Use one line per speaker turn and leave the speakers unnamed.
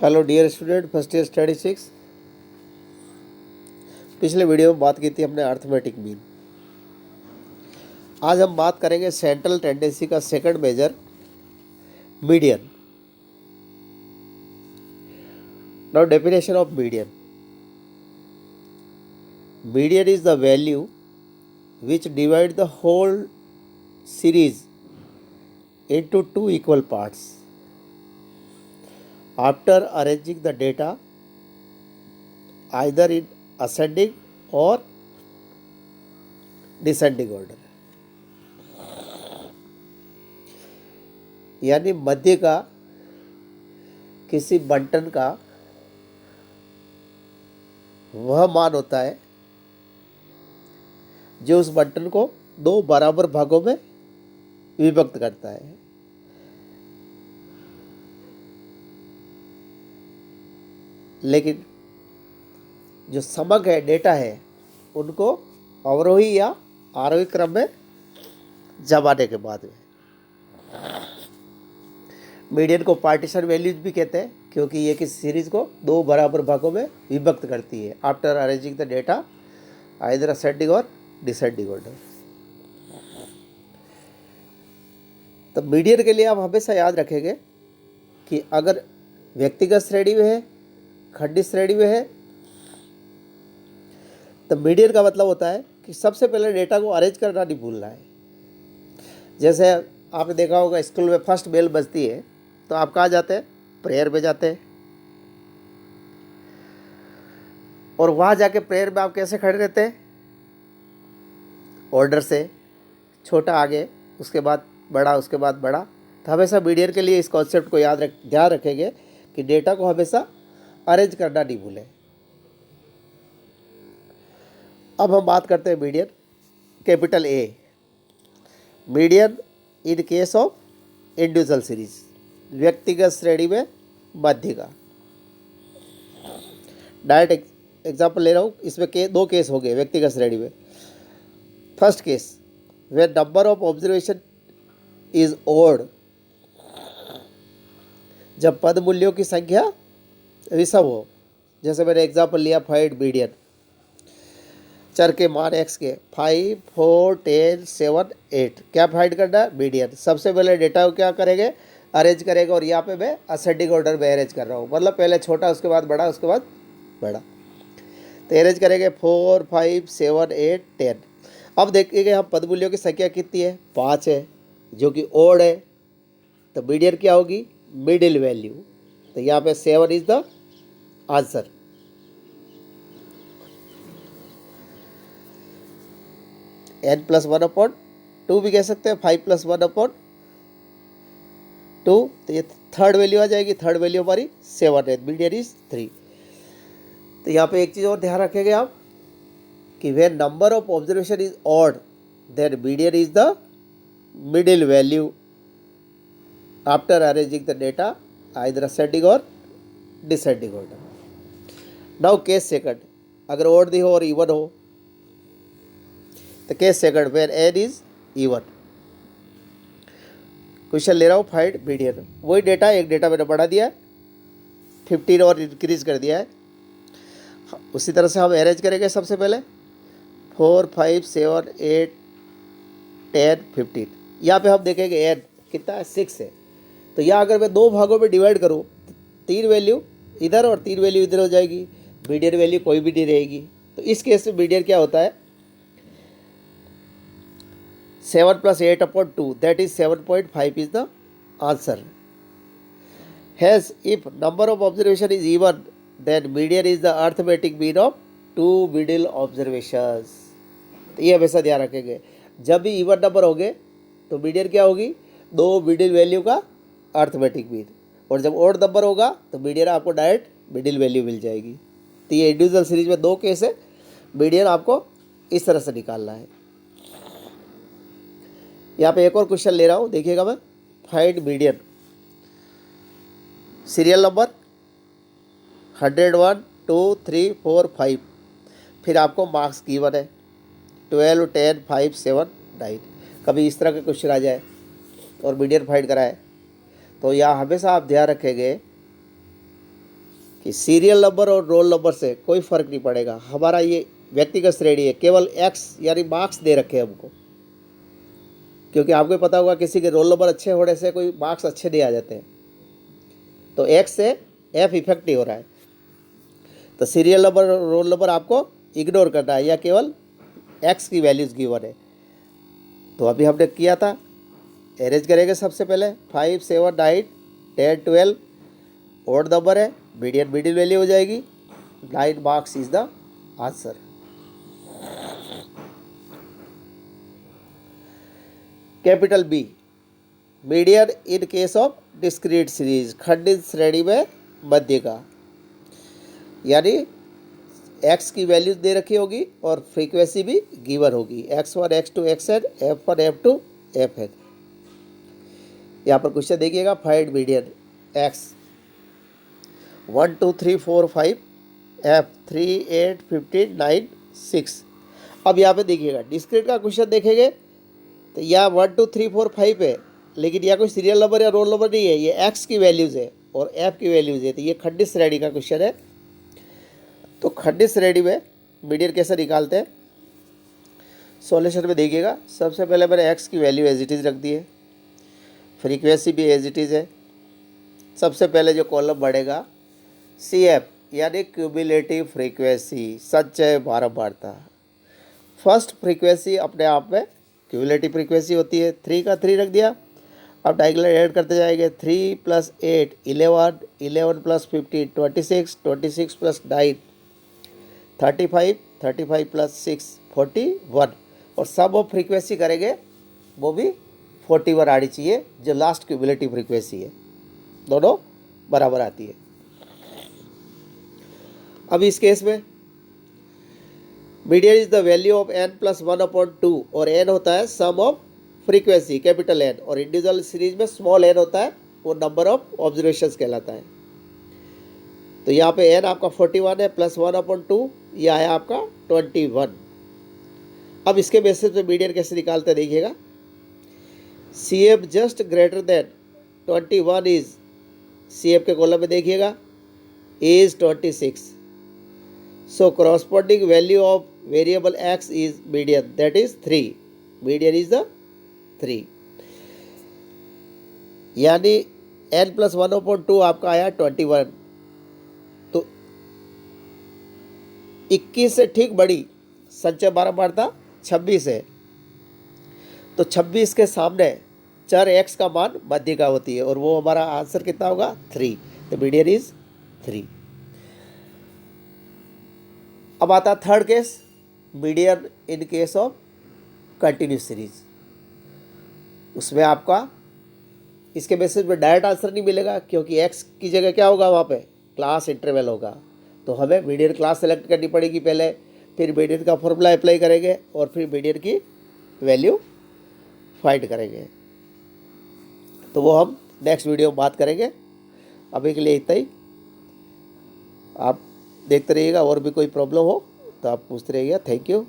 Hello dear student, first year study 6। पिछले video में बात की थी हमने अर्थमेटिक मीन। आज हम बात करेंगे सेंट्रल टेंडेंसी का second measure, median. Now definition of median. Median is the value which divide the whole series into two equal parts after arranging the data either in ascending or descending order। यानी मध्य का किसी बंटन का वह मान होता है जो उस बंटन को दो बराबर भागों में विभक्त करता है। लेकिन जो समग्र है, डेटा है, उनको अवरोही या आरोही क्रम में जमाने के बाद में। मीडियन को पार्टीशन वैल्यूज भी कहते हैं क्योंकि ये किसी सीरीज को दो बराबर भागों में विभक्त करती है after arranging the data either ascending और डिसेंडिंग ऑर्डर। तो मीडियन के लिए आप हमेशा याद रखेंगे कि अगर व्यक्तिगत श्रेणी में है, खंडित श्रेणी में है, तो मीडियन का मतलब होता है कि सबसे पहले डेटा को अरेंज करना नहीं भूलना है। जैसे आपने देखा होगा स्कूल में फर्स्ट बेल बजती है तो आप कहाँ जाते हैं? प्रेयर में जाते हैं। और वहाँ जाके प्रेयर में आप कैसे खड़े रहते हैं? ऑर्डर से, छोटा आगे, उसके बाद बड़ा, उसके बाद बड़ा। तो हमेशा मीडियन के लिए इस कॉन्सेप्ट को ध्यान रखेंगे कि डेटा को हमेशा अरेंज करना नहीं भूलें। अब हम बात करते हैं median, capital A. Median in case of individual series, व्यक्तिगत श्रेणी में मध्य का। डायरेक्ट एग्जाम्पल ले रहा हूँ, इसमें दो केस हो गए व्यक्तिगत श्रेणी में। First case, where number of observation is odd, जब पद मूल्यों की संख्या विषम हो। जैसे मैंने एग्जाम्पल लिया, फाइंड मीडियन। चर के मान x के 5, 4, 10, 7, 8 क्या फाइंड करना है? मीडियन। सबसे पहले डेटा को क्या करेंगे? अरेंज करेगा। और यहाँ पे मैं असेंडिंग ऑर्डर में अरेंज कर रहा हूँ, मतलब पहले छोटा, उसके बाद बड़ा, उसके बाद बड़ा। तो अरेंज करेंगे 4, 5, 7, 8, 10। अब देखेंगे हम पद मूल्यों की संख्या कितनी है? 5 है, जो कि ओड है। तो मीडियन क्या होगी? Middle value. तो यहाँ पे 7 इज द आंसर। n+1/2 भी कह सकते हैं, 5+1/2। तो ये थर्ड वैल्यू आ जाएगी। थर्ड वैल्यू हमारी 7 है, मीडियन इज 3। तो यहाँ पे एक चीज़ और ध्यान रखेंगे आप कि when number of observation is odd, then median is the middle value after arranging the data either ascending or descending order। Now case second, अगर odd दी हो और even हो तो case second where n is even। Question ले रहा हूँ, find median. वही data, एक डेटा मैंने बढ़ा दिया है, 15 और इंक्रीज कर दिया है। उसी तरह से हम अरेंज करेंगे। सबसे पहले 4, 5, 7, 8, 10, 15। यहाँ पे हम देखेंगे n कितना है? 6 है। तो यहाँ अगर मैं दो भागों में डिवाइड करूँ तो 3 वैल्यू इधर और 3 वैल्यू इधर हो जाएगी। मीडियन वैल्यू कोई भी नहीं रहेगी। तो इस केस में मीडियन क्या होता है? 7 + 8/2, that is 7.5 is the answer. Has if number of observation is even, then median is the arithmetic mean of 2 middle observations. तो ये हमेशा ध्यान रखेंगे, जब भी इवन नंबर होंगे तो मीडियन क्या होगी? 2 मिडिल वैल्यू का अर्थमेटिक मीन। और जब ओड नंबर होगा तो मीडियन आपको डायरेक्ट मिडिल वैल्यू मिल जाएगी। तो ये इंडिविजुअल सीरीज में दो केस है। मीडियन आपको इस तरह से निकालना है। यहाँ पे एक और क्वेश्चन ले रहा हूँ, देखिएगा मैं। Find median, serial number 101, 2, 3, 4, 5। फिर आपको मार्क्स गिवन है 12, 10, 5, 7, 9। कभी इस तरह के क्वेश्चन आ जाए और मीडियन फाइंड कराए तो यहाँ हमेशा आप ध्यान रखेंगे कि सीरियल नंबर और रोल नंबर से कोई फ़र्क नहीं पड़ेगा, हमारा ये व्यक्तिगत श्रेणी है, केवल एक्स यानी मार्क्स दे रखे हैं हमको, क्योंकि आपको पता होगा किसी के रोल नंबर अच्छे होने से कोई मार्क्स अच्छे नहीं आ जाते हैं, तो एक्स से एफ इफेक्ट नहीं हो रहा है। तो सीरियल नंबर और रोल नंबर आपको इग्नोर करना है या केवल एक्स की वैल्यूज़ गिवन है। तो अभी हमने किया था, अरेंज करेंगे सबसे पहले 5, 7, 9, 10, 12 ओड नंबर है, मीडियन मिडिल वैल्यू हो जाएगी, 9 marks is the answer. Capital B, median in case of discrete series, खंडित श्रेणी में मध्य का, यानी एक्स की वैल्यूज दे रखी होगी और फ्रीक्वेंसी भी गिवन होगी, x1, x2, xn, f1, f2, fn। यहाँ पर क्वेश्चन देखिएगा, फाइंड मीडियन x 1, 2, 3, 4, 5, f 3, 8, 15, 9, 6। अब यहाँ पे देखिएगा डिस्क्रीट का क्वेश्चन देखेंगे तो यहाँ 1, 2, 3, 4, 5 है, लेकिन यहाँ कोई सीरियल नंबर या रोल नंबर नहीं है, ये एक्स की वैल्यूज़ है और एफ की वैल्यूज़ है, तो ये खंडित श्रेणी का क्वेश्चन है। तो खंडित श्रेणी में मीडियन कैसे निकालते हैं, सॉल्यूशन में देखिएगा। सबसे पहले मैंने एक्स की वैल्यू एज इट इज़ रख दी है, फ्रीक्वेंसी भी एज इट इज़ है। सबसे पहले जो कॉलम बढ़ेगा सी एफ यानी क्यूमुलेटिव फ्रीक्वेंसी, संचय बारंबारता। फर्स्ट फ्रीक्वेंसी अपने आप में क्यूमुलेटिव फ्रीक्वेंसी होती है, 3 का 3 रख दिया। अब डायगोनल ऐड करते जाएंगे, 3 + 8 11, 11 + 15 26, 26 + 9 35, 35 + 6 41, और सब ऑफ फ्रीक्वेंसी करेंगे वो भी 41 आनी चाहिए, जो लास्ट क्यूमुलेटिव फ्रीक्वेंसी है, दोनों बराबर आती है। अब इस केस में median is the value of n + 1/2, और n होता है सम ऑफ फ्रीक्वेंसी कैपिटल N, और इंडिविजुअल सीरीज में स्मॉल n होता है, वो नंबर ऑफ ऑब्जर्वेशंस कहलाता है। तो यहाँ पे n आपका 41 है, + 1/2, यह है आपका 21। अब इसके बेसिस पे मीडियन कैसे निकालते हैं देखिएगा। C F just greater than 21 is, C F के कॉलम में देखिएगा, is 26, so corresponding value of variable x is median, that is 3, median is the 3, यानी n + 1/2 आपका आया 21। तो 21 से ठीक बड़ी संचय बारंबारता 26 है, तो 26 के सामने चर x का मान मध्य का होती है, और वो हमारा आंसर कितना होगा 3, तो मीडियन इज 3। अब आता third case, median in case of continuous series. उसमें आपका इसके बेसिस पे डायरेक्ट आंसर नहीं मिलेगा, क्योंकि x की जगह क्या होगा वहाँ पे क्लास इंटरवल होगा, तो हमें मीडियन क्लास सेलेक्ट करनी पड़ेगी पहले, फिर मीडियन का फॉर्मूला अप्लाई करेंगे और फिर मीडियन की वैल्यू फाइंड करेंगे। तो वो हम नेक्स्ट वीडियो में बात करेंगे। अभी के लिए इतना ही, आप देखते रहिएगा, और भी कोई प्रॉब्लम हो तो आप पूछते रहिएगा। Thank you.